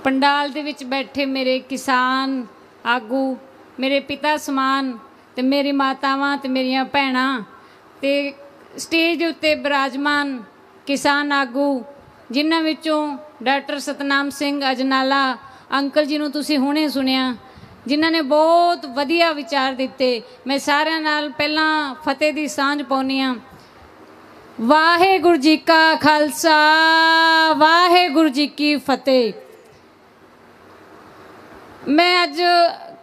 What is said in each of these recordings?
पंडाल दे विच बैठे मेरे किसान आगू, मेरे पिता समान ते मेरी मातावां ते मेरियां भैणां ते स्टेज उत्ते विराजमान किसान आगू जिन्हां विचों डॉक्टर सतनाम सिंह अजनाला अंकल जी नूं तुसीं हुणे सुणिया, जिन्हां ने बहुत वधिया विचार दिते। मैं सारिਆਂ नाल पहलां फतेह दी सांझ पाउणी आ। वाहेगुरू जी का खालसा, वाहेगुरू जी की फतेह। मैं अज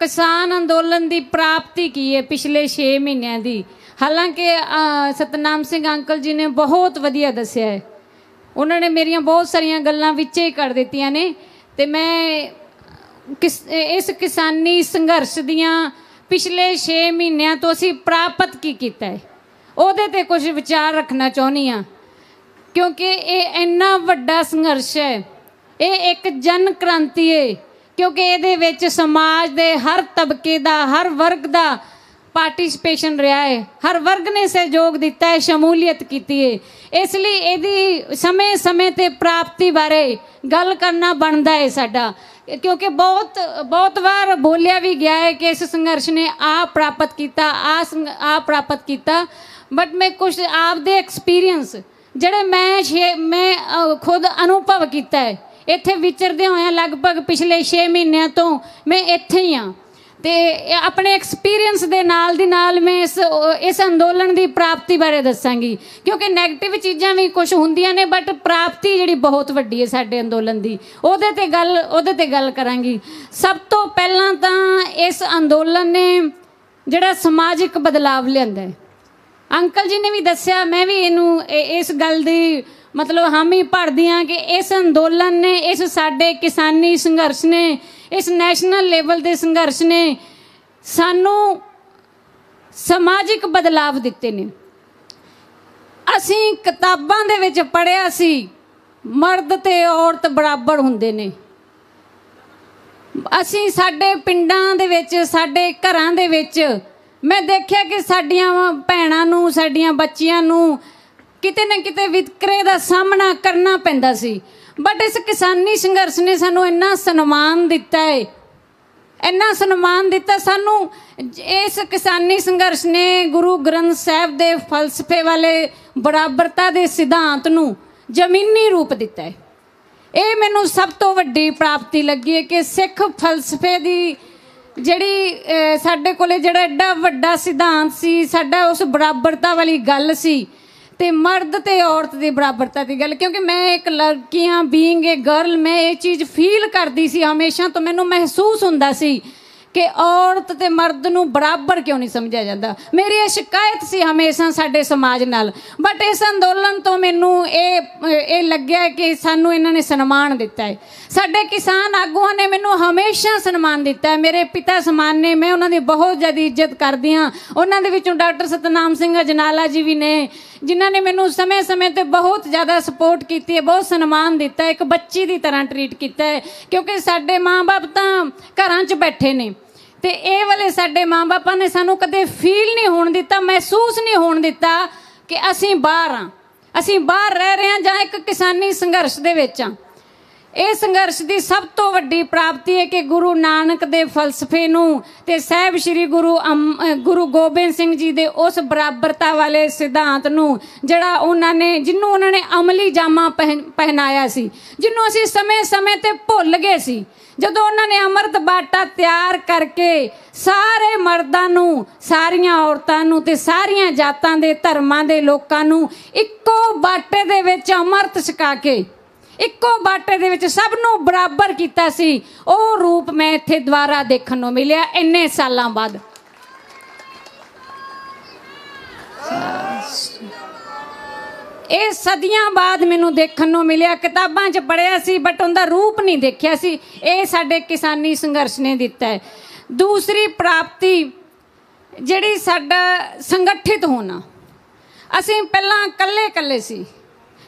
किसान अंदोलन की प्राप्ति की है पिछले 6 महीनों की। हालांकि सतनाम सिंह अंकल जी ने बहुत वधिया दस्या है, उन्होंने मेरिया बहुत सारिया गल्लां विच ही कर दित्तियां ने। ते मैं इस किसानी संघर्ष दियां पिछले 6 महीनों तो असी प्राप्त की कीता है उहदे ते कुछ विचार रखना चाहुंदी हाँ, क्योंकि ये इन्ना वड्डा संघर्ष है, ये एक जन क्रांति है। क्योंकि ये विच समाज के हर तबके का हर वर्ग का पार्टिसिपेशन रहा है, हर वर्ग ने सहयोग दिता है, शमूलीयत की है। इसलिए यदि समय समय ते प्राप्ति बारे गल करना बनता है साडा, क्योंकि बहुत बार बोलिया भी गया है कि इस संघर्ष ने आ प्राप्त किया, आ प्राप्त किया। बट मैं कुछ आपदे एक्सपीरियंस जिहड़े मैं खुद अनुभव किया है इत्थे विचरदे होए लगभग पिछले 6 महीनों तो मैं इत्थे ही हाँ। ते अपने एक्सपीरियंस दे नाल दी नाल मैं इस अंदोलन की प्राप्ति बारे दसांगी, क्योंकि नैगेटिव चीज़ां भी कुछ हुंदियां ने बट प्राप्ति जिहड़ी बहुत वड्डी है साडे अंदोलन की, ओहदे ते गल करांगी। सब तो पहलां तां इस अंदोलन ने जिहड़ा समाजिक बदलाव लिआंदा है, अंकल जी ने भी दस्या, मैं भी इनू इस गल दी मतलब हामी भरदी हाँ कि इस अंदोलन ने, इस साडे किसानी संघर्ष ने, इस नैशनल लेवल के संघर्ष ने सानू समाजिक बदलाव दिते ने। असी किताबां दे विच पढ़िया सी मर्द ते औरत बराबर हुंदे ने, असी साडे पिंडां दे विच साडे घरां दे विच मैं देखिया कि साडियां भैणां नूं साडियां बच्चियां नूं किते ना किते वितकरे का सामना करना पैंदा सी। बट इस किसानी संघर्ष ने सानू इन्ना सन्मान दिता है, इन्ना सन्मान दिता सानू। इस किसानी संघर्ष ने गुरु ग्रंथ साहब के फलसफे वाले बराबरता के सिद्धांत नू जमीनी रूप दिता है। ये मैनू सब तो वड्डी प्राप्ति लगी है कि सिख फलसफे की जिहड़ी साडे कोले जिहड़ा एडा वड्डा सिद्धांत सी, साडा उस बराबरता वाली गल सी ते मर्द ते औरत की बराबरता की गल। क्योंकि मैं एक लड़की हाँ, बीइंग ए गर्ल, मैं ये चीज़ फील करती सी हमेशा, तो मैनू महसूस हुंदा सी कि औरत ते मर्द नू बराबर क्यों नहीं समझा जाता। मेरी ये शिकायत सी हमेशा साडे समाज नाल। बट इस अंदोलन तो मैनू ये लग्या कि सानू इन्हां ने सन्मान दिता है, साडे किसान आगुआं ने मैनू हमेशा सन्मान दिता है। मेरे पिता समान ने, मैं उन्हां दी बहुत ज़्यादा इज्जत करदी हाँ। उन्हां दे विचों डॉक्टर सतनाम सिंह अजनाला जी भी ने जिन्हां ने मैनू समय समय ते बहुत ज़्यादा सपोर्ट की है, बहुत सन्मान दिता है, एक बच्ची की तरह ट्रीट किया है। क्योंकि साडे माँ बाप तां घरां च बैठे ने ते ये वाले साडे माँ बापां ने सानू कदे फील नहीं होण दिता, महसूस नहीं होण दिता कि असीं बाहर हाँ, असीं बाहर रह रहे हैं जां एक किसानी संघर्ष दे विच हाँ। इस संघर्ष की सब तो वड्डी प्राप्ति है कि गुरु नानक दे फलसफे नूं ते साहिब श्री गुरु गोबिंद सिंह जी दे उस बराबरता वाले सिद्धांत नूं जिहड़ा उन्होंने जिन्हों उन्होंने अमली जामा पहनाया सी, जिन्हों असीं समय समय ते भुल गए सी। जदों उन्होंने अमृत बाटा तैयार करके सारे मर्दां नूं, सारियां औरतां नूं ते सारियां जातां दे धर्मां दे लोकां नूं इक्को बाटे दे विच अमृत छका के इक्को बाटे दे विच सब नूं बराबर कीता सी, ओ रूप मैं इत्थे दुबारा देखण नूं मिलिया इन्ने सालां बाद। ये सदियां बाद मैनू देखण नूं मिलिया। किताबां च पढ़िया सी बट उनका रूप नहीं देखिया सी। ये साडे किसानी संघर्ष ने दिता है। दूसरी प्राप्ति जिहड़ी साडा संगठित होना, असीं पहलां कल्ले कल्ले सी,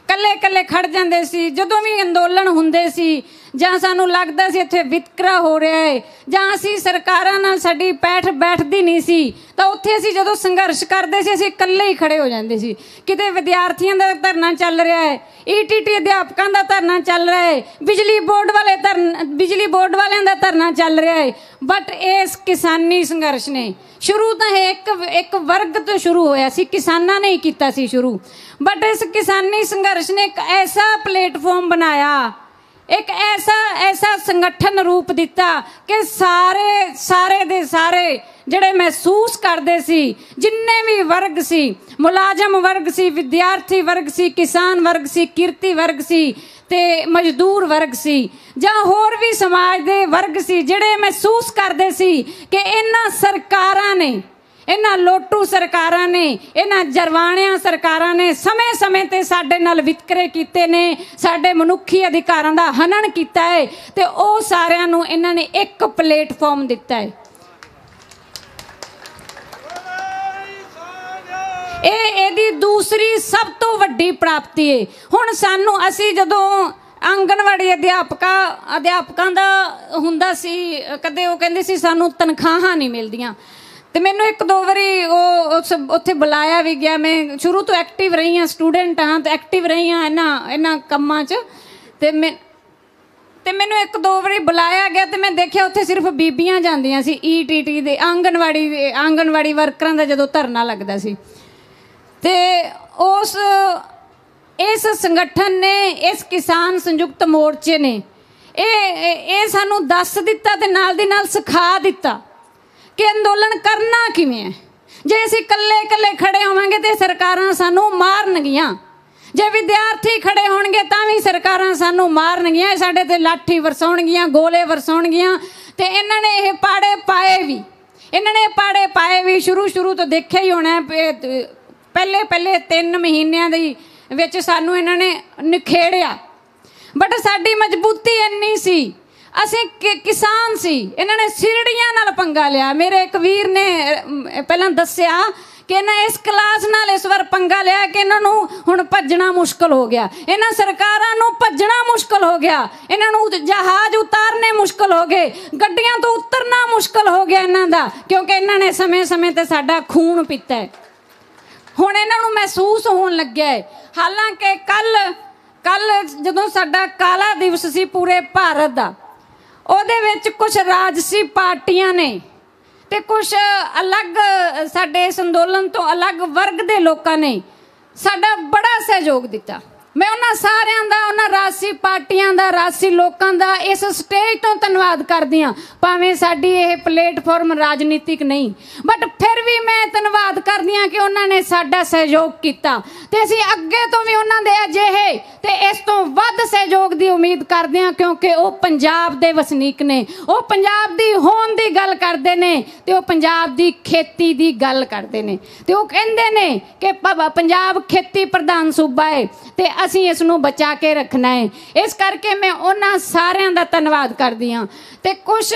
कल्ले कल्ले खड़ जांदे सी। जदों भी अंदोलन हुंदे सी, ਜਾਂ ਸਾਨੂੰ ਲੱਗਦਾ ਸੀ ਇੱਥੇ ਵਿਤਕਰਾ ਹੋ ਰਿਹਾ ਹੈ, ਜਾਂ ਅਸੀਂ ਸਰਕਾਰਾਂ ਨਾਲ ਸਾਡੀ ਬੈਠਦੀ ਨਹੀਂ ਸੀ, ਤਾਂ ਉੱਥੇ ਅਸੀਂ ਜਦੋਂ ਸੰਘਰਸ਼ ਕਰਦੇ ਸੀ ਅਸੀਂ ਇਕੱਲੇ ਹੀ ਖੜੇ ਹੋ ਜਾਂਦੇ ਸੀ। ਕਿਤੇ ਵਿਦਿਆਰਥੀਆਂ ਦਾ ਧਰਨਾ ਚੱਲ ਰਿਹਾ ਹੈ, ETT ਅਧਿਆਪਕਾਂ ਦਾ ਧਰਨਾ ਚੱਲ ਰਿਹਾ ਹੈ, ਬਿਜਲੀ ਬੋਰਡ ਵਾਲਿਆਂ ਦਾ ਧਰਨਾ ਚੱਲ ਰਿਹਾ ਹੈ। ਬਟ ਇਸ ਕਿਸਾਨੀ ਸੰਘਰਸ਼ ਨੇ ਸ਼ੁਰੂ ਤਾਂ ਇਹ ਇੱਕ ਵਰਗ ਤੋਂ ਸ਼ੁਰੂ ਹੋਇਆ ਸੀ, ਕਿਸਾਨਾਂ ਨੇ ਹੀ ਕੀਤਾ ਸੀ ਸ਼ੁਰੂ। ਬਟ ਇਸ किसानी संघर्ष ने एक ऐसा प्लेटफॉर्म बनाया, एक ऐसा संगठन रूप दिता कि सारे दे सारे ਜਿਹੜੇ महसूस करते सी, जिन्ने भी वर्ग सी, मुलाजम वर्ग सी, विद्यार्थी वर्ग सी, किसान वर्ग सी, किरती वर्ग सी ते मजदूर वर्ग सी, ਜਾਂ होर भी समाज दे वर्ग सी, ਜਿਹੜੇ महसूस करते सी कि इन्हां सरकारां ने, इन्हां लोटू सरकारां ने, इन्हां जरवाणिया सरकारां ने समय समय ते साडे नाल वितकरे कीते ने, साडे मनुखी अधिकारां दा हनन कीता है, ते ओह सारिआं नूं इन्हां ने एक प्लेटफॉर्म दिता है। ਇਹਦੀ दूसरी सब तो वड्डी प्राप्ति है। हुण सानू असी जदों आंगनवाड़ी अध्यापकां दा हुंदा सी, कदे ओह कहंदे सी सानू तनखाहां नहीं मिलदियां, तो मैनू एक दो बारी उत्थे बुलाया भी गया। मैं शुरू तो एक्टिव रही हाँ, स्टूडेंट हाँ, तो एक्टिव रही हाँ इन्हां कम्मां च, ते मैनू एक दो बारी बुलाया गया, तो मैं देखिया उत्थे सिर्फ बीबियां जांदियां सी, ETT दे आंगनवाड़ी वर्करां दा जदों धरना लगदा सी। ते इस संगठन ने, इस किसान संयुक्त मोर्चे ने ये सानू दस दिता ते नाल दी नाल सिखा दिता कि अंदोलन करना किवें है। जे असीं कल्ले कल्ले खड़े होवांगे ते सरकारां सानू मारनगियां, जे विद्यार्थी खड़े होणगे तां भी सरकारां सानू मारनगियां, साडे ते लाठी वरसाउणगियां, गोले वरसाउणगियां। ते इन्हां ने ये पाड़े पाए भी शुरू तो देखिया ही होना है। पहले 3 महीनों दी विच सानू इन्हां ने निखेड़िया, बट साडी मजबूती इन्नी सी, असीं किसान सी, इन्हां ने सिरड़ियां नाल पंगा लिया। मेरे एक वीर ने पहलां दस्सिया कि इन्हां इस क्लास नाल इस बार पंगा लिया कि इन्हां नूं हुण भज्जना मुश्किल हो गया, इन्हां सरकारां नूं भज्जना मुश्किल हो गया, इन्हां नूं जहाज उतारने मुश्किल हो गए, गड्डियां तो उतरना मुश्किल हो गया इन्हां दा, क्योंकि इन्हां ने समय समय ते साडा खून पीता है। हुण इन्हां नूं महसूस होण लग्या है। हालांकि कल जदों साडा काला दिवस सी पूरे भारत दा, ਉਹਦੇ ਵਿੱਚ कुछ राजसी पार्टियां ने ते कुछ अलग साडे इस अंदोलन तो अलग वर्ग दे लोकां ने साडा बड़ा सहयोग दिता। मैं उन्हां सारिआं दा, उन्हां राजसी पार्टियां दा, राजसी लोकां दा इस स्टेज तो धन्नवाद करदी हां। भावें साडी इह प्लेटफॉर्म राजनीतिक नहीं, बट फिर भी मैं धन्नवाद करदी हां कि उन्हां ने साडा सहयोग कीता, ते असीं अग्गे तो भी उन्हां दे अजिहे ते इस तो वध सहयोग की उम्मीद करते हैं, क्योंकि वह पंजाब के वसनीक ने, वह पंजाब की होंद की गल करते हैं, तो वह पंजाब की खेती की गल करते हैं, तो वह कहते हैं कि पंजाब खेती प्रधान सूबा है, तो असीं इसनूं बचा के रखना है। इस करके मैं उन्हां सारिआं दा धन्नवाद करदी हां। ते कुछ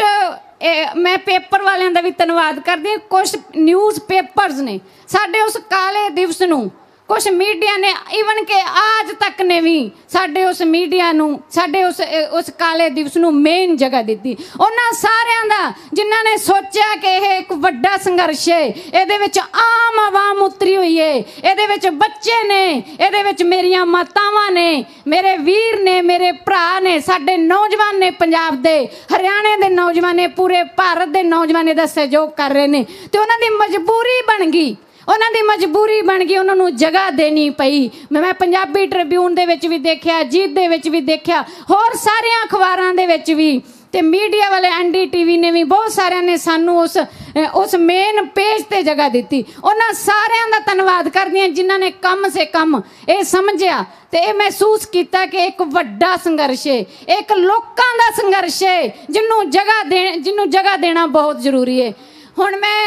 मैं पेपर वालिआं दा भी धन्नवाद करदी हां। कुछ न्यूज़ पेपर्स ने साडे उस काले दिवस नूं, कुछ मीडिया ने ईवन के आज तक ने भी साडे उस मीडिया नूं, साडे उस काले दिवस नूं मेन जगह दी। उन्हां सारिआं दा जिन्हां ने सोचा कि यह एक वड्डा संघर्ष है, इहदे विच आम आवाम उतरी हुई है, इहदे विच बच्चे ने, इहदे विच मेरियां मातावां ने, मेरे वीर ने, मेरे भरा ने, साडे नौजवान ने, पंजाब दे, हरियाणे दे नौजवान ने, पूरे भारत दे नौजवान इहदा सहयोग कर रहे हैं। तो उन्हां दी मजबूरी बन गई, उन्होंने मजबूरी बन गई, उन्होंने जगह देनी पई। मैं पंजाबी ट्रिब्यून दे विच भी देखिया, जीत दे विच भी देखिया, होर सारे अखबारां दे विच भी, ते मीडिया वाले NDTV ने भी बहुत सारे ने सानू उस मेन पेज ते जगह दी। उन्हां सारिआं दा धन्नवाद करदी हां जिन्हां ने कम से कम ये समझिया ते ये महसूस किया कि एक वड्डा संघर्ष है, एक लोकां दा संघर्ष है, जिन्नू जगह देना बहुत जरूरी है। हुण मैं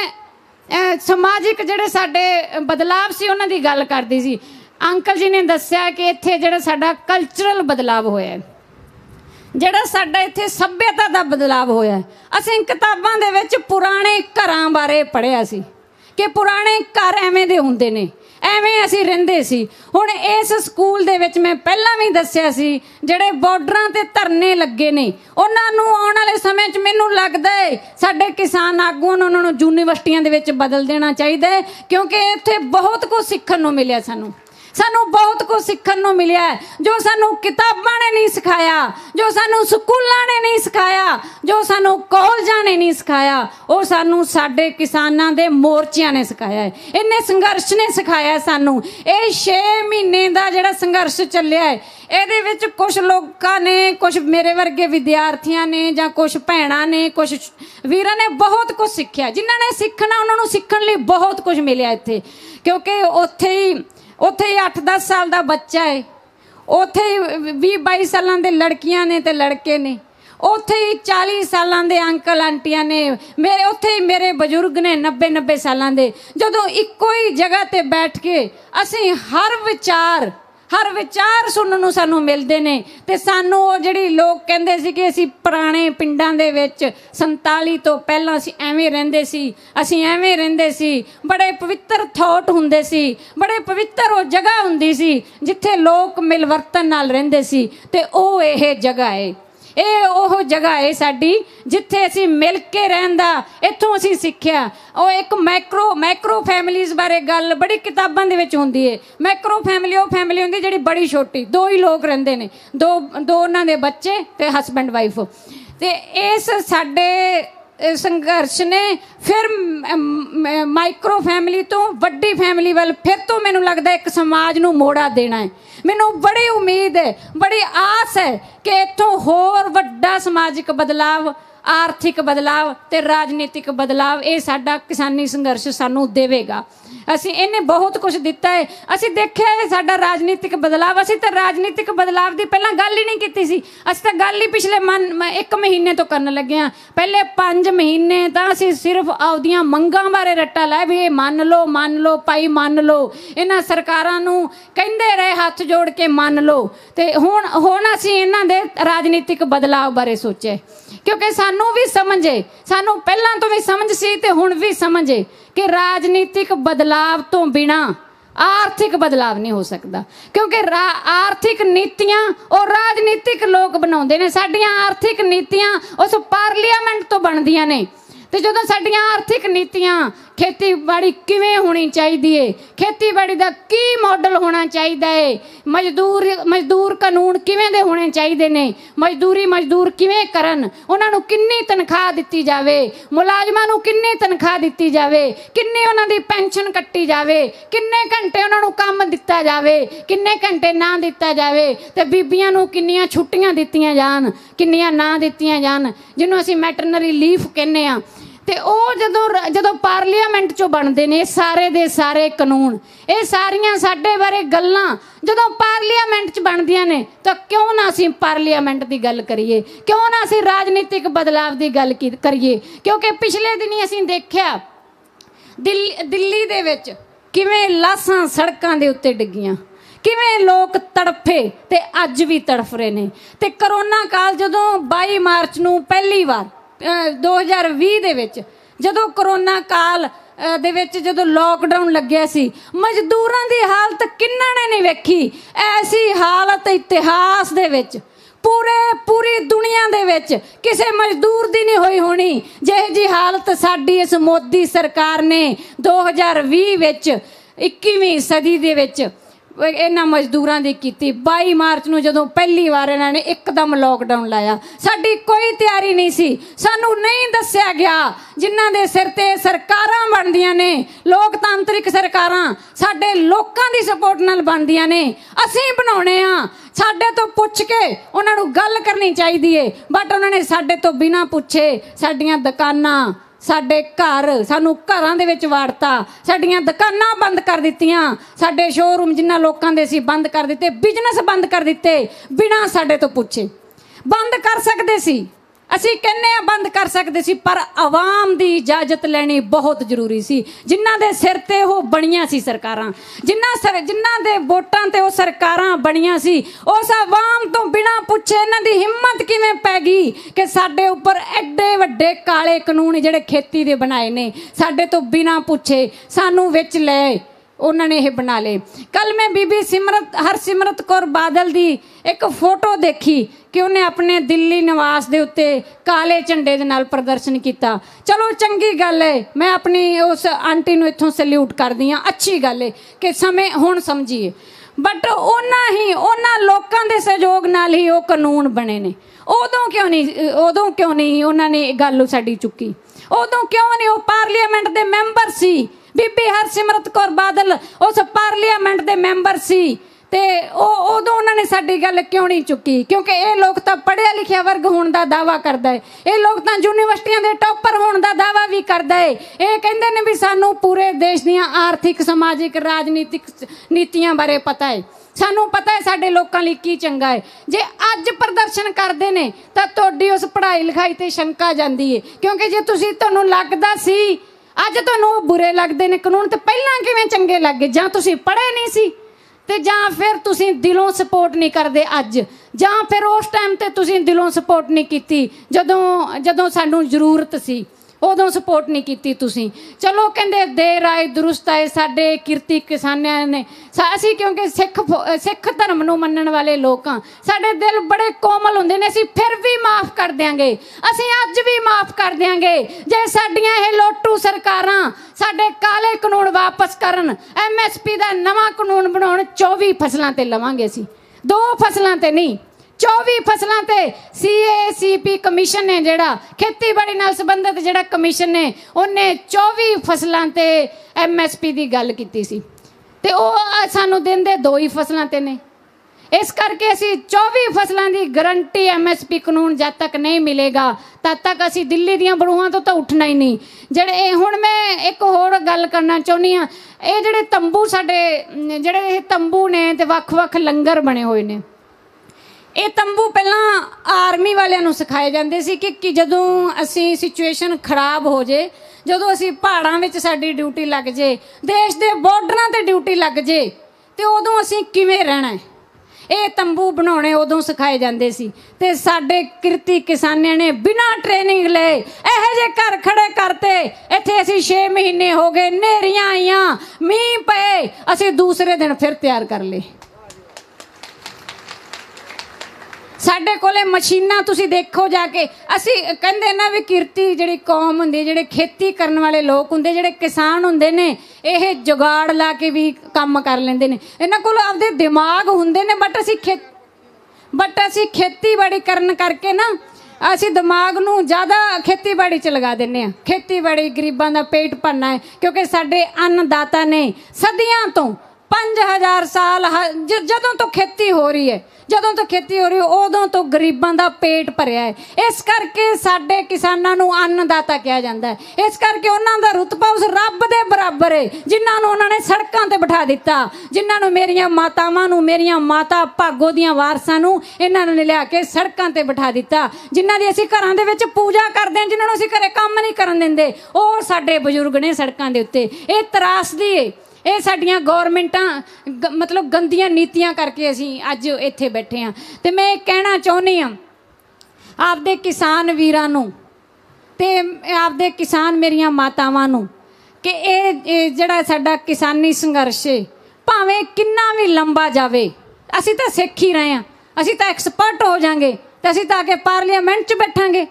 समाजिक जिहड़े साडे बदलाव सी उन्हां दी गल करदी सी। अंकल जी ने दस्सिया कि इत्थे जिहड़ा साडा कल्चरल बदलाव होया, जिहड़ा साडा इत्थे सभ्यता दा बदलाव होया, असीं किताबां दे विच पुराणे घरां बारे पढ़िया सी कि पुराणे घर एवें दे हुंदे ने, ਐਵੇਂ ਅਸੀਂ ਰਹਿੰਦੇ ਸੀ। ਹੁਣ ਇਸ ਸਕੂਲ ਦੇ ਵਿੱਚ ਮੈਂ ਪਹਿਲਾਂ ਵੀ ਦੱਸਿਆ ਸੀ, ਜਿਹੜੇ ਬਾਰਡਰਾਂ ਤੇ ਧਰਨੇ ਲੱਗੇ ਨੇ ਉਹਨਾਂ ਨੂੰ ਆਉਣ ਵਾਲੇ ਸਮੇਂ 'ਚ ਮੈਨੂੰ ਲੱਗਦਾ ਹੈ ਸਾਡੇ ਕਿਸਾਨ ਆਗੂਆਂ ਨੂੰ ਉਹਨਾਂ ਨੂੰ ਯੂਨੀਵਰਸਿਟੀਆਂ ਦੇ ਵਿੱਚ ਬਦਲ ਦੇਣਾ ਚਾਹੀਦਾ ਹੈ, ਕਿਉਂਕਿ ਇੱਥੇ ਬਹੁਤ ਕੁਝ ਸਿੱਖਣ ਨੂੰ ਮਿਲਿਆ। ਸਾਨੂੰ बहुत कुछ सीखने को मिलिया है, जो सानू किताबां ने नहीं सिखाया, जो सानू स्कूलों ने नहीं सिखाया, जो सानू कॉलेजां ने नहीं सिखाया, वो सानू साडे किसानां दे मोर्चियां ने सिखाया है। इन्ने संघर्ष ने सिखाया है सानू। ये 6 महीने का जिहड़ा संघर्ष चलिया है, ਇਹਦੇ ਵਿੱਚ कुछ लोगों ने, कुछ मेरे वर्गे विद्यार्थियों ने, ਜਾਂ कुछ भैणां ने, कुछ वीरां ने बहुत कुछ सीखिया। जिन्हां ने सीखना उन्हां नूं सीखण लई बहुत कुछ मिलिया इत्थे, क्योंकि उत्थे ही 8-10 साल का बच्चा है, उत्थे ही 20-22 सालों के लड़कियां ने ते लड़के ने, उत्थे ही 40 सालों के अंकल आंटियां ने, मेरे उत्थे ही मेरे बजुर्ग ने 90-90 सालों के। जदों इक्को ही जगह ते बैठ के असीं हर विचार सुनने नूं सानू मिलते ने, ते सानू जिहड़ी लोग कहंदे सी कि असीं पुराने पिंडां दे विच 47 तो पहलां असीं एवें रहिंदे सी, असीं एवें रहिंदे सी, बड़े पवित्र थॉट हुंदे सी, बड़े पवित्र वो जगह हुंदी सी जिथे लोग मिलवर्तन नाल रहिंदे सी। ते ओह इह जगह है, ये ओह जगह है साडी जिथे असीं मिल के रहन दा इत्थों असीं सिੱਖਿਆ। ਉਹ एक मैक्रो फैमिलीज़ बारे गल बड़ी किताबां दे विच हुंदी है। मैक्रो फैमिली वो फैमिली हुंदी जिहड़ी बड़ी छोटी, 2 ही लोग रहिंदे ने, दो उन्हां दे बच्चे ते हसबैंड वाइफ। ते इस साडे संघर्ष ने फिर माइक्रो फैमिली तो वड्डी फैमिली वाल फिर तो मैनूं लगदा एक समाज नूं मोड़ा देना है। मैनूं बड़ी उम्मीद है, बड़ी आस है कि इत्थों होर वड्डा समाजिक बदलाव, आर्थिक बदलाव ते राजनीतिक बदलाव ये साडा किसानी संघर्ष सानू देवेगा। असी इन्हें बहुत कुछ दिता है, असी देखिया है साडा राजनीतिक बदलाव। असी तो राजनीतिक बदलाव की पहला गल ही नहीं की सी, असी तो गल ही पिछले 1 महीने तो करन लगे हाँ। पहले 5 महीने तो असी सिर्फ आपदियां मंगां बारे रट्टा लाया भी ये मान लो भाई मान लो, इन्हां सरकारां नूं कहंदे रहे हाथ जोड़ के मान लो। ते हुण असी इन्हां दे राजनीतिक बदलाव बारे सोचे, क्योंकि सानू भी समझे, सानू पहलां तो भी समझ सी ते हुण भी समझे कि राजनीतिक बदलाव तो बिना आर्थिक बदलाव नहीं हो सकता, क्योंकि आर्थिक नीतियां और राजनीतिक लोग बनाउंदे ने। साडियां आर्थिक नीतियां उस पार्लीमेंट तो बनदियां ने। तो जो साडियां आर्थिक नीतियां खेतीबाड़ी किवें होनी चाहिए, खेतीबाड़ी का की मॉडल होना चाहिए, मजदूर कानून किवें दे होने चाहिए ने, मजदूर किवें करन, उन्होंने किन्नी तनख्वाह दी जाए, मुलाजमां नूं किन्नी तनख्वाह दी जाए, किन्नी उन्हां दी पेंशन कट्टी जाए, किन्ने घंटे उन्होंने काम दिता जाए, किन्ने घंटे ना दिता जाए, तो बीबियां नूं किन्नियां छुट्टियां दित्तियां जान, किन्नियां ना दित्तियां जान, जिन्हों असीं मैटरनरी लीफ कहने आ। ते ओ जदों पार्लीमेंट चों बनते हैं सारे दे सारे कानून, ये सारियां साडे बारे गल्लां जदों पार्लीमेंट च बनदियां ने, तो क्यों ना असीं पार्लीमेंट की गल करिए, क्यों ना असीं राजनीतिक बदलाव की गल करिए। क्योंकि पिछले दिनी असीं देखिया दिल्ली दे विच किवें लाशां सड़कां दे उत्ते डिग्गियां, किवें लोग तड़फे ते अज भी तड़फ रहे ने। ते करोना काल जदों 22 मार्च नूं पहली बार 2020 दे विच जदों करोना काल दे विच जदों लॉकडाउन लग्या सी, मजदूरां दी हालत किन्ना ने नहीं वेखी। ऐसी हालत इतिहास दे विच पूरी दुनिया दे विच किसी मजदूर दी नहीं होई होनी जिह जी हालत साडी इस मोदी सरकार ने 2020 विच 21वीं सदी दे विच इन्हां मजदूरां दी कीती। 22 मार्च नूं जदों पहली बार इन्हां ने एकदम लॉकडाउन लाया, साडी कोई तैयारी नहीं सी, सानू नहीं दस्सिया गया। जिन्हां दे सिर ते सरकारां बनदियां ने, लोकतांत्रिक सरकारां साडे लोकां दी सपोर्ट नाल बनदियां ने, असीं बनाउणे आ। साडे तो पुछ के उन्हां नूं गल करनी चाहिदी है, बट उन्हां ने साडे तो बिना पुछे साडियां दुकानां, साडे घर, सानू घरां दे विच वाड़ता, साडियां दुकानां बंद कर दित्तियां, साडे शोरूम जिन्हां लोकां दे सी बंद कर दित्ते, बिजनेस बंद कर दित्ते बिना साडे तो पुछे। बंद कर सकदे सी, असीं कहने बंद कर सकते सी, पर आवाम की इजाजत लैनी बहुत जरूरी सी। जिन्हां दे सिर ते वो बणियां सी सरकारां, जिन्हां दे वोटां ते वो सरकारां बणियां सी, उस आवाम तो बिना पुछे इन्हां दी हिम्मत किवें पै गई कि साडे उपर एडे वड्डे काले कानून जिहड़े खेती दे बनाए ने, साडे तो बिना पुछे सानू विच ले उन्होंने ये बना ले। कल मैं बीबी हरसिमरत कौर बादल की एक फोटो देखी कि उन्हें अपने दिल्ली निवास के उत्ते काले झंडे दे नाल प्रदर्शन किया। चलो चंगी गल है, मैं अपनी उस आंटी नूं इत्थों सैल्यूट करदी हाँ, अच्छी गल है कि समय हुण समझिए। बट उन्हां लोकां दे सहयोग नाल ही वो कानून बने ने। उदों क्यों नहीं उन्होंने गल साडी चुकी? उदों क्यों नहीं? वो पार्लीमेंट दे मैंबर सी, बीबी हरसिमरत कौर बादल उस पार्लीमेंट दे मैंबर सी, ते उदों उन्होंने साडी गल क्यों नहीं चुकी? क्योंकि ये लोग तो पढ़िया लिखिया वर्ग होने का दावा करता है, ये लोग तो यूनिवर्सिटियां दे टॉपर होने का दावा भी करता है। ये कहते हैं भी सानू पूरे देश दियां आर्थिक समाजिक राजनीतिक नीतियां बारे पता है, सानू पता है साडे लोकां लई की चंगा है। जे अज प्रदर्शन करते ने तां तुहाडी उस पढ़ाई लिखाई ते शंका जांदी है, क्योंकि जे तुहानू लगदा सी अज तुहानू बुरे लगदे ने कानून, ते पहलां किवें चंगे लग गए? जां तुसीं पढ़े नहीं सी, ते जां फिर तुसीं दिलों सपोर्ट नहीं करदे अज, जां फिर उस टाइम ते तुसीं दिलों सपोर्ट नहीं कीती जदों सानू जरूरत सी, उदों सपोर्ट नहीं की तुसीं। चलो कहते देर आए दुरुस्त आए, साडे किरती किसानियां ने असी क्योंकि सिख धर्म नूं मनण वाले लोग हाँ, साडे दिल बड़े कोमल हुंदे ने, असी फिर भी माफ़ कर देंगे, असी अज भी माफ़ कर देंगे जे साडियां ये लोटू सरकारां साडे काले कानून वापस करन, MSP दा नवां कानून बनाउण। 24 फसलां ते लवांगे असी, 2 फसलां ते नहीं, 24 फसलों ते CACP कमीशन ने जिहड़ा खेतीबाड़ी नाल संबंधित जिहड़ा कमीशन ने उन्हें 24 फसलों ते MSP की गल की सी, ते ओह सानू देंदे 2 ही फसलों ते ने। इस करके असी 24 फसलों की गारंटी MSP कानून जब तक नहीं मिलेगा तब तक असी दिल्ली दियां बड़ूआं तो उठना ही नहीं। जिहड़े हुण मैं एक होर गल करना चाहुंदी हां, ये जिहड़े तंबू साडे जिहड़े तंबू ने ते वख-वख लंगर बने हुए ने, ये तंबू पहला आर्मी वालियां नूं सिखाए जांदे सी कि जदों असी सिचुएशन खराब हो जे, जदों असी पहाड़ां विच साडी ड्यूटी लग जे, देश दे बॉर्डरां ते ड्यूटी लग जे, ते उदों असी किवें रहना है, ये तंबू बनाने उदों सिखाए जांदे सी। ते साडे किरती किसानियां ने बिना ट्रेनिंग ले इहो जे घर खड़े करते, इत्थे असी 6 महीने हो गए, नेरियां आईयां, मींह पए, असी दूसरे दिन फिर तैयार कर ले। साडे कोले मशीनां तुसी देखो जाके, असी कहंदे ना भी किरती जिहड़ी कौम हुंदी, जिहड़े खेती करन वाले लोग हुंदे, जिहड़े किसान हुंदे ने, ये जुगाड़ ला के भी काम कर लेंदे ने, इन्हां कोल आपदे दिमाग हुंदे ने। बट असी खेतीबाड़ी करन करके ना असी दिमाग नूं ज़्यादा खेतीबाड़ी च लगा दिंदे आ। खेतीबाड़ी गरीबां दा पेट भरना है, क्योंकि साडे अन्नदाता ने सदियां तो 5000 साल जदों तो खेती हो रही है, जदों तो खेती हो रही है उदों तो गरीबां दा पेट भरिया है। इस करके साडे किसानां नूं अन्नदाता कहा जाता है। इस करके उन्हां दा रुतबा उस रब दे बराबर है जिन्हां नूं उन्हां ने सड़कां ते बिठा दिता, जिन्हां नूं मेरियां मातावां नूं, मेरियां माता भागो दियां वारसां नूं इन्हां ने लिया के सड़कां ते बिठा दिता, जिन्हां दी असीं घरां दे विच पूजा करदे हां, जिन्हां नूं असीं घरे काम नहीं करन दिंदे, ओह साडे बजुर्ग ने सड़कां दे उत्ते। इह त्रासदी है, ये साडियां गौरमेंटां मतलब गंदियां नीतियां करके असीं अज इत्थे बैठे हाँ। ते मैं कहना चाहुंदी हाँ आपदे किसान वीरां नूं ते आपदे किसान मेरियां मातावां नूं कि ये जिहड़ा साडा किसानी संघर्ष है भावें किन्ना भी लंबा जावे, असीं तां सिख ही रहे हां, असीं तां एक्सपर्ट हो जांगे, ते असीं तां आके पार्लीमेंट च बैठांगे।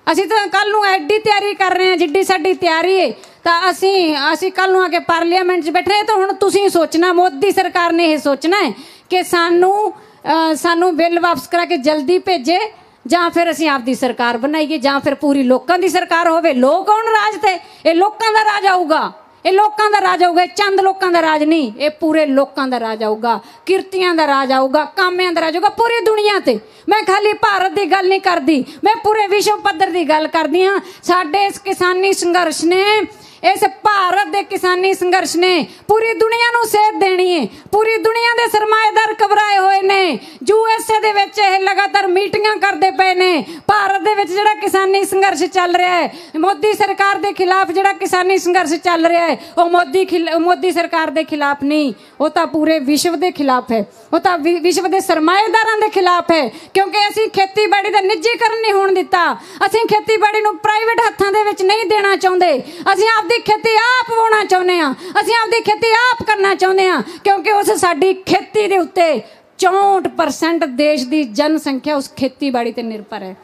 असीं तां कल नूं एडी तैयारी कर रहे हैं जिड्डी साडी तैयारी है, तो असी कल नूं आके पार्लीमेंट च बैठे। तो हुण तुसीं सोचना, मोदी सरकार ने यह सोचना है कि सानू बिल वापस करा के जल्दी भेजे, जां फिर असीं आपदी सरकार बनाईए, जां फिर पूरी लोकां दी सरकार होवे। लोक आउण राज ते, ये लोकां दा राज आऊगा, ये लोकां दा राज आऊगा, चंद लोकां दा राज नहीं, ये पूरे लोकां दा राज आऊगा, किरतियां दा राज आऊगा, कामियां दा राज आऊगा पूरी दुनिया ते। मैं खाली भारत की गल नहीं करदी, मैं पूरे विश्व पद्धर की गल करदी हाँ। साडे इस किसानी संघर्ष ने, इस भारत के किसानी संघर्ष ने पूरी दुनिया नूं सेध देनी है। पूरी दुनिया के सरमाएदार घबराए हुए ने, USA दे विच लगातार मीटिंगां करते पे ने। भारत दे विच जिहड़ा किसानी संघर्ष चल रहा है, मोदी सरकार के खिलाफ जिहड़ा किसानी संघर्ष चल रहा है, वो मोदी सरकार के खिलाफ नहीं, वो तो पूरे विश्व के खिलाफ है, वो तो विश्व के सरमाएदारां दे खिलाफ है। क्योंकि असीं खेतीबाड़ी का निजीकरण नहीं होण दिता, असीं खेतीबाड़ी नूं प्राइवेट हत्थां दे विच नहीं देना चाहुंदे, असीं ਆਪਦੀ खेती आप वाउणा चाहुंदे हां, असीं आपदी खेती आप करना चाहुंदे हां, क्योंकि उस साडी खेती दे उत्ते 64% देश की जनसंख्या उस खेतीबाड़ी ते निर्भर है।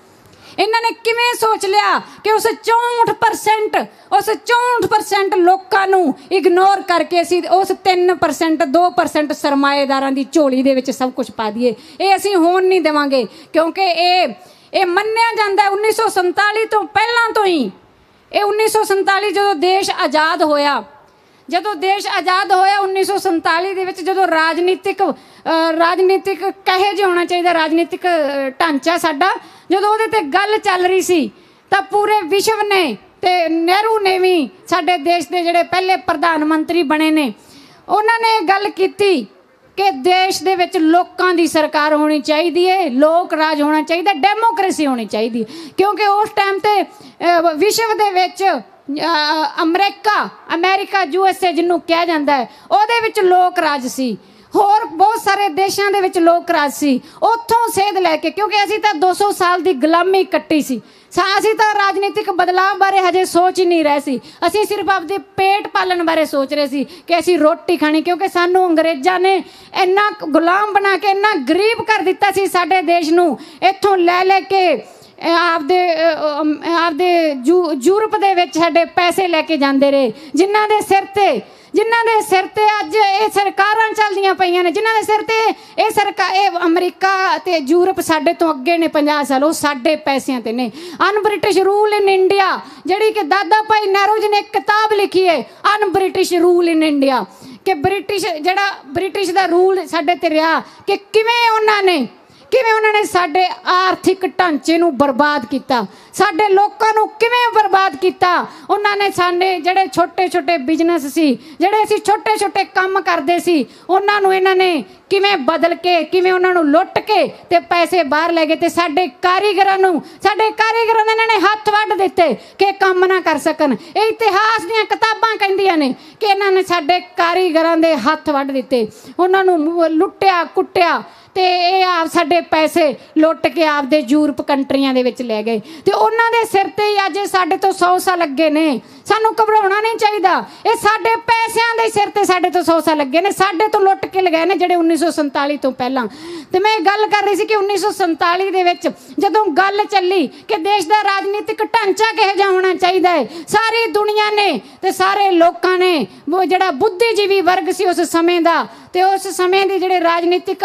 इन्होंने किवें सोच लिया कि उस 64% लोकां नूं इग्नोर करके असीं उस 3% 2% सरमाएदारां दी झोली दे विच सब कुछ पा दईए। ये असीं होण नहीं देवांगे, क्योंकि ये मन्निया जांदा है 1947 तो पहलां तो ही। ये 1947 जदों देश आज़ाद होया, जदों देश आज़ाद होया 1947 दे विच जदों राजनीतिक कहे जे होना चाहिए राजनीतिक ढांचा साडा, जदों उहदे ते गल चल रही सी तां पूरे विश्व ने ते नेहरू ने भी साडे देश दे जिहड़े पहले प्रधानमंत्री बने ने उन्हां ने गल कीती कि देश दे विच लोकां दी सरकार होनी चाहिए, लोक राज होना चाहिए, डेमोक्रेसी होनी चाहिए, क्योंकि उस टाइम ते विश्व दे विच अमेरिका USA जिन्हों कहा जाता है उहदे विच लोक राज सी, होर बहुत सारे देशों के विच लोक राज सी। उत्थों सेध लैके, क्योंकि असीं तां 200 साल की गुलामी कट्टी सी, असीं तां राजनीतिक बदलाव बारे हजे सोच ही नहीं रहे सी, असीं सिर्फ अपने पेट पालन बारे सोच रहे सी कि असीं रोटी खानी, क्योंकि सानू अंग्रेज़ां ने इन्ना गुलाम बना के इन्ना गरीब कर दिता सी साडे देश नूं, इत्थों ले के आपदे यूरोप दे विच साडे पैसे लैके जांदे रहे, जिन्हां दे सिर ते अज ये सरकारां चलदियां पईयां ने, जिन्हां दे सिर ते ये सरकार अमरीका ते यूरोप साडे तो अगे ने 50 साल, वो साडे पैसिਆਂ ते ने। Un British rule in India, जिहड़ी कि दादा भाई नेहरू जी ने एक किताब लिखी है un British rule in India, कि ब्रिटिश दा रूल साडे ते रहा कि किवें उन्होंने साडे आर्थिक ढांचे नूं बर्बाद किया, साडे लोकां नूं किवें बर्बाद किया। उन्होंने साडे जिहड़े छोटे छोटे बिजनेस सी, जिहड़े असीं छोटे छोटे काम करदे सी, उन्हां नूं इन्हां ने किवें बदल के, किवें उन्हां नूं लुट के ते पैसे बाहर लै गए, ते साडे कारीगरां दे इन्हां ने हत्थ वड्ढ दित्ते कि काम ना कर सकन। ये इतिहास दीयां किताबां कहिंदियां ने कि इन्हां ने साडे कारीगरां दे हत्थ वड्ढ दित्ते, उन्हां नूं लुट्टिया कुट्टिया, ते ये आप साडे पैसे लुट के आपदे यूरोप कंट्रियां दे विच लै गए, ते उन्हां दे सिर ते ही अज साडे तो 100 साल लगे ने। सानू घबराउणा नहीं चाहिए, ये साडे पैसिਆਂ दे सिर ते साडे तो 100 साल लगे ने, साडे तो लुट के लगाए ने जिहड़े 1947 तो पहलां। ते मैं गल कर रही सी कि 1947 दे विच जदों गल चली कि देश दा राजनीतिक ढांचा किहो जिहा होना चाहिए है, सारी दुनिया ने ते सारे लोकां ने जिहड़ा बुद्धिजीवी वर्ग सी उस समय दा, ते उस समय दे जिहड़े राजनीतिक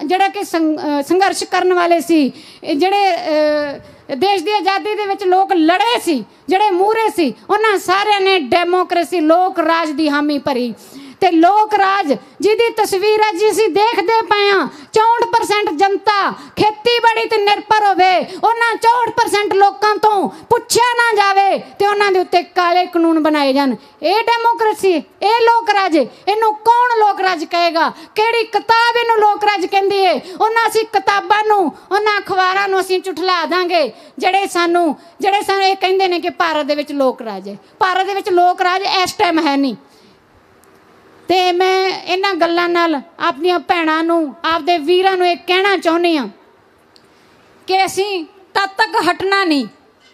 जिहड़ा कि संघर्ष करन वाले सी, जिहड़े देश की आज़ादी दे विच लोग लड़े सी, जिहड़े मूहरे सी, उन्हां सारिਆਂ ने डेमोक्रेसी लोक राज की हामी भरी। ते लोक राज जिहदी तस्वीर अज असीं देखदे पए हां, 64% जनता खेतीबाड़ी ते निर्भर होवे, उन्हां 64% लोकां तो पुछिया ना जावे ते उन्हां दे उत्ते काले कानून बनाए जान। ये डेमोक्रेसी, ये लोक राज, इनू कौन लोक राज कहेगा? किहड़ी किताब इनू लोक राज कहंदी है? उन्हां असीं किताबां नूं, उन्हां अखबारां नूं असीं झुठला दांगे जिहड़े सानू ये कहंदे ने कि भारत दे विच लोक राज है। भारत दे विच लोक राज इस टाइम है नहीं। ते मैं इन्हां गल्लां नाल अपनियां भैणां नूं, आपदे वीरां नूं इह कहना चाहुंदी हां कि असीं तद तक हटना नहीं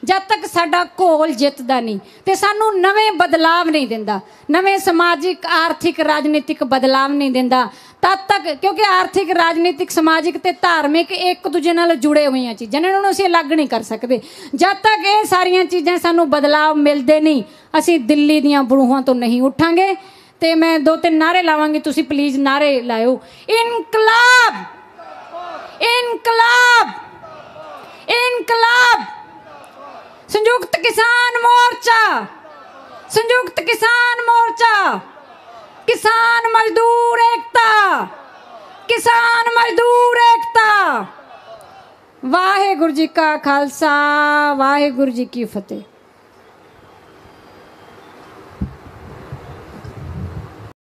जद तक साडा घोल जितदा नहीं, ते सानू नवें बदलाव नहीं दिंदा, नवें समाजिक आर्थिक राजनीतिक बदलाव नहीं दिंदा तद तक, क्योंकि आर्थिक राजनीतिक समाजिक ते धार्मिक एक दूजे नाल जुड़े हुई चीज़ां ने, उन्होंने असीं अलग नहीं कर सकते। जद तक ये सारियां चीज़ां सानू बदलाव मिलते नहीं, असीं दिल्ली दीयां बरूहां तो नहीं उठांगे। ते मैं 2-3 नारे लावांगी, तुसीं प्लीज़ नारे लाओ। इनकलाब, इनकलाब, इनकलाब। संयुक्त किसान मोर्चा, संयुक्त किसान मोर्चा, किसान मजदूर एकता, किसान मजदूर एकता। वाहेगुरु जी का खालसा, वाहेगुरु जी की फतेह।